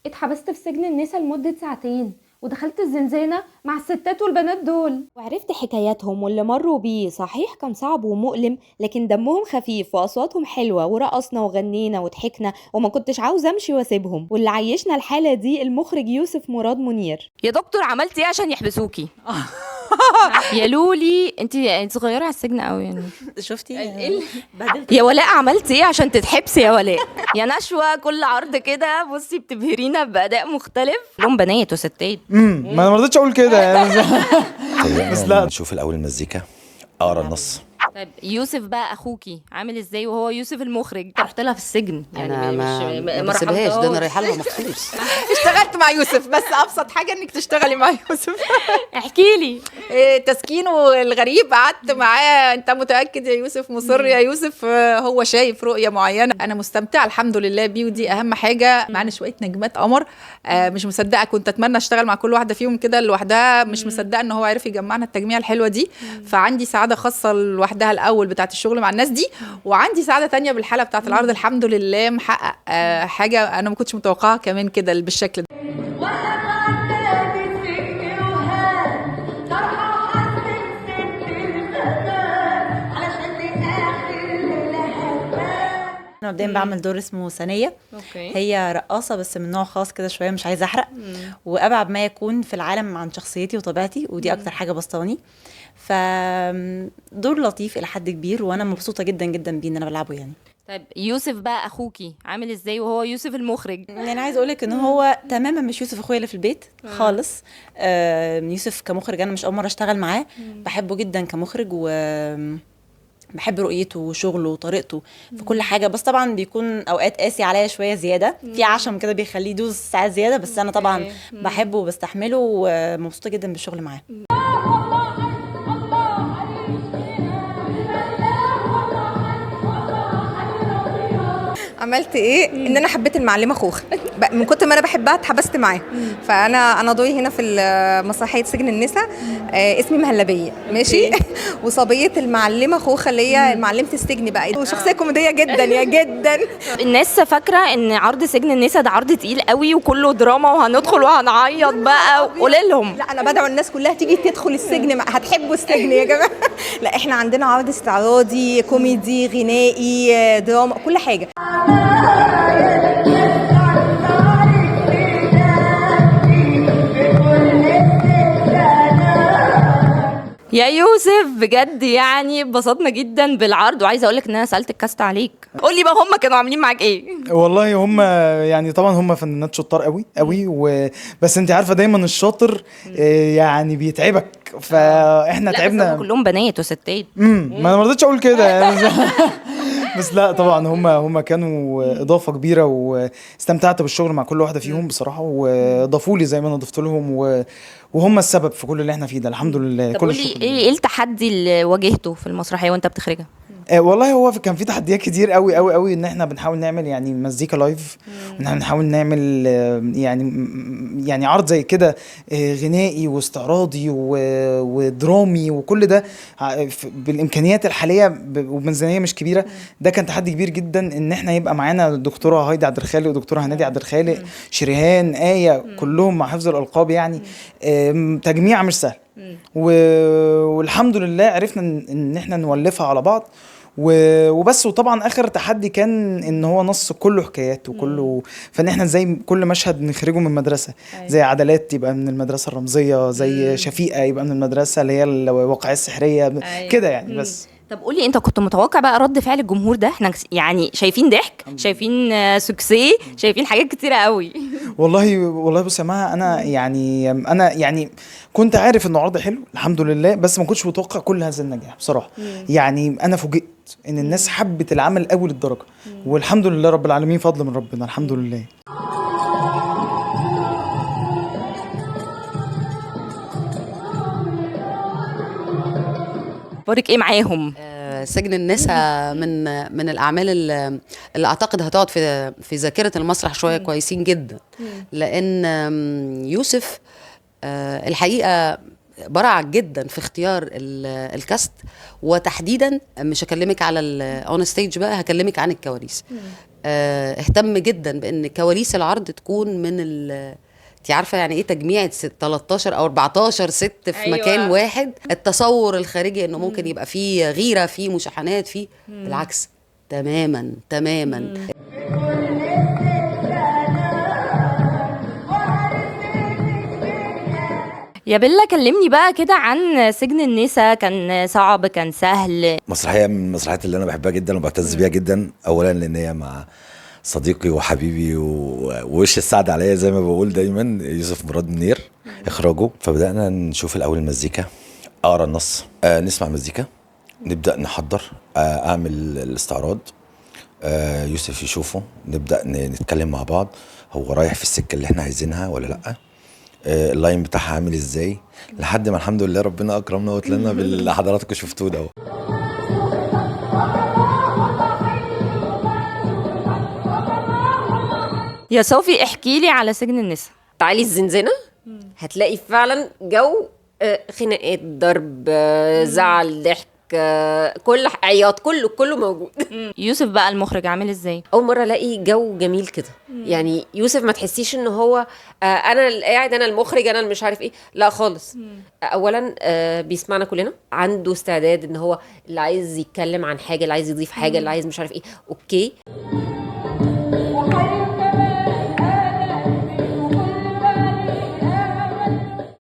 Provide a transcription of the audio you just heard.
اتحبست في سجن النساء لمدة ساعتين ودخلت الزنزانة مع الستات والبنات دول وعرفت حكاياتهم واللي مروا بيه. صحيح كان صعب ومؤلم، لكن دمهم خفيف وأصواتهم حلوة، ورقصنا وغنينا وضحكنا وما كنتش عاوزة أمشي واسيبهم. واللي عيشنا الحالة دي المخرج يوسف مراد منير. يا دكتور عملتي ايه عشان يحبسوكي؟ يا لولي انت صغيره على السجن قوي يعني. شفتي يا ولاء عملتي ايه عشان تتحبسي يا ولاء؟ يا نشوى كل عرض كده بصي بتبهرينا باداء مختلف، لهم بنات وستات. ما انا ما رضيتش اقول كده يعني. بس لا نشوف الاول المزيكا، اقرا النص. طيب يوسف بقى اخوكي عامل ازاي وهو يوسف المخرج؟ رحت لها في السجن يعني انا ما بسيبهاش، ده انا رايحه لها مخصوص. اشتغلت مع يوسف، بس ابسط حاجه انك تشتغلي مع يوسف. احكي لي. تسكينه الغريب، قعدت معاه. انت متاكد يا يوسف؟ مصر يا يوسف؟ هو شايف رؤيه معينه. انا مستمتعه الحمد لله بيه، ودي اهم حاجه. معانا شويه نجمات قمر، مش مصدقه، كنت اتمنى اشتغل مع كل واحده فيهم كده لوحدها. مش مصدقه ان هو عرف يجمعنا التجميعه الحلوه دي. فعندي سعاده خاصه لوحدها الاول بتاعه الشغل مع الناس دي، وعندي سعاده تانية بالحاله بتاعه العرض. الحمد لله محقق حاجه انا ما كنتش متوقعها كمان كده بالشكل ده. انا مبدئيا بعمل دور اسمه ثانيه. هي رقاصه بس من نوع خاص كده شويه، مش عايزه احرق. وابعد ما يكون في العالم عن شخصيتي وطبيعتي، ودي اكتر حاجه بسطاني. فدور لطيف الى حد كبير، وانا مبسوطه جدا جدا بيه ان انا بلعبه يعني. طيب يوسف بقى اخوكي عامل ازاي وهو يوسف المخرج؟ يعني عايزه اقول لك ان هو تماما مش يوسف اخويا اللي في البيت خالص. يوسف كمخرج انا مش اول مره اشتغل معاه. بحبه جدا كمخرج، و بحب رؤيته وشغله وطريقته في كل حاجه. بس طبعا بيكون اوقات قاسي عليا شويه زياده، في عشم كده بيخليه يدوس ساعات زياده. بس انا طبعا بحبه وبستحمله، ومبسوطه جدا بالشغل معاه. عملت ايه؟ ان انا حبيت المعلمه خوخه من كتر ما انا بحبها، اتحبست معاها. فانا دوري هنا في مسرحيه سجن النساء، اسمي مهلبيه ماشي. وصبيه المعلمه خوخه اللي هي معلمه السجن بقى، وشخصيه كوميديه جدا يا جدا. الناس فاكره ان عرض سجن النساء ده عرض تقيل قوي وكله دراما وهندخل وهنعيط بقى. قولي لهم. لا، انا بدعو الناس كلها تيجي تدخل السجن، هتحبوا السجن يا جماعه. لا، احنا عندنا عرض استعراضي، كوميدي، غنائي، دراما، كل حاجه. يا يوسف بجد يعني اتبسطنا جدا بالعرض، وعايزه اقول لك ان انا سالت الكاست عليك. قول لي بقى هم كانوا عاملين معاك ايه؟ والله هم يعني طبعا هم فنانات شطار قوي قوي، بس انت عارفه دايما الشاطر يعني بيتعبك، فاحنا تعبنا. بس هم كلهم بنات وستات. ما انا ما رضيتش اقول كده يعني. بس لا طبعا هم كانوا اضافه كبيره، واستمتعت بالشغل مع كل واحده فيهم بصراحه، واضافوا لي زي ما انا ضفت لهم، وهم السبب في كل اللي احنا فيه ده الحمد لله. طب قولي ايه التحدي اللي واجهته في المسرحيه وانت بتخرجها؟ والله هو كان في تحديات كتير قوي قوي قوي، ان احنا بنحاول نعمل يعني مزيكا لايف، بنحاول نعمل يعني عرض زي كده غنائي واستعراضي ودرامي وكل ده بالامكانيات الحاليه وبميزانيه مش كبيره. ده كان تحدي كبير جدا، ان احنا يبقى معانا الدكتوره هايدي عبد الخالق ودكتوره هنادي عبد الخالق، شريهان، آية، كلهم مع حفظ الالقاب يعني. تجميع مش سهل، والحمد لله عرفنا ان احنا نولفها على بعض وبس. وطبعا اخر تحدي كان ان هو نص كله حكايات وكله، فان احنا زي كل مشهد نخرجه من مدرسه. زي عدلات يبقى من المدرسه الرمزيه، زي شفيقه يبقى من المدرسه اللي هي الواقعيه السحريه كده يعني. بس طب قولي انت كنت متوقع بقى رد فعل الجمهور ده؟ احنا يعني شايفين ضحك، شايفين سكسي، شايفين حاجات كتيره قوي. والله بص يا مها، انا يعني كنت عارف انه عرض حلو الحمد لله، بس ما كنتش متوقع كل هذا النجاح بصراحه. يعني انا فوجئت ان الناس حبت العمل قوي للدرجه، والحمد لله رب العالمين، فضل من ربنا الحمد لله. بورك ايه معاهم؟ سجن النساء من الاعمال اللي اعتقد هتقعد في ذاكره المسرح شويه كويسين جدا، لان يوسف الحقيقه برع جدا في اختيار الكاست، وتحديدا مش هكلمك على الاون ستيج بقى، هكلمك عن الكواليس. اهتم جدا بان كواليس العرض تكون من انت عارفه يعني ايه تجميع 13 او 14 ست في أيوة. مكان واحد. التصور الخارجي انه ممكن يبقى فيه غيره، فيه مشاحنات، فيه بالعكس تماما تماما. يا بيلا كلمني بقى كده عن سجن النساء، كان صعب كان سهل؟ مسرحيه من المسرحيات اللي انا بحبها جدا وبعتز بيها جدا، اولا لان هي مع صديقي وحبيبي ووش السعد عليا زي ما بقول دايما يوسف مراد منير اخراجه. فبدانا نشوف الاول المزيكا، اقرا النص، نسمع مزيكا، نبدا نحضر، اعمل الاستعراض، يوسف يشوفه، نبدا نتكلم مع بعض هو رايح في السكه اللي احنا عايزينها ولا لا، اللاين بتاعها عامل ازاي، لحد ما الحمد لله ربنا اكرمنا وطلعنا باللي حضراتكم شفتوه ده. يا صوفي احكي لي على سجن النساء. تعالي الزنزانة هتلاقي فعلا جو خناقات، ضرب، زعل، ضحك، كل عياط، كله موجود. يوسف بقى المخرج عامل ازاي؟ اول مره الاقي جو جميل كده. يعني يوسف ما تحسيش ان هو انا اللي قاعد، انا المخرج، انا اللي مش عارف ايه، لا خالص. اولا بيسمعنا كلنا، عنده استعداد ان هو اللي عايز يتكلم عن حاجه، اللي عايز يضيف حاجه، اللي عايز مش عارف ايه، اوكي.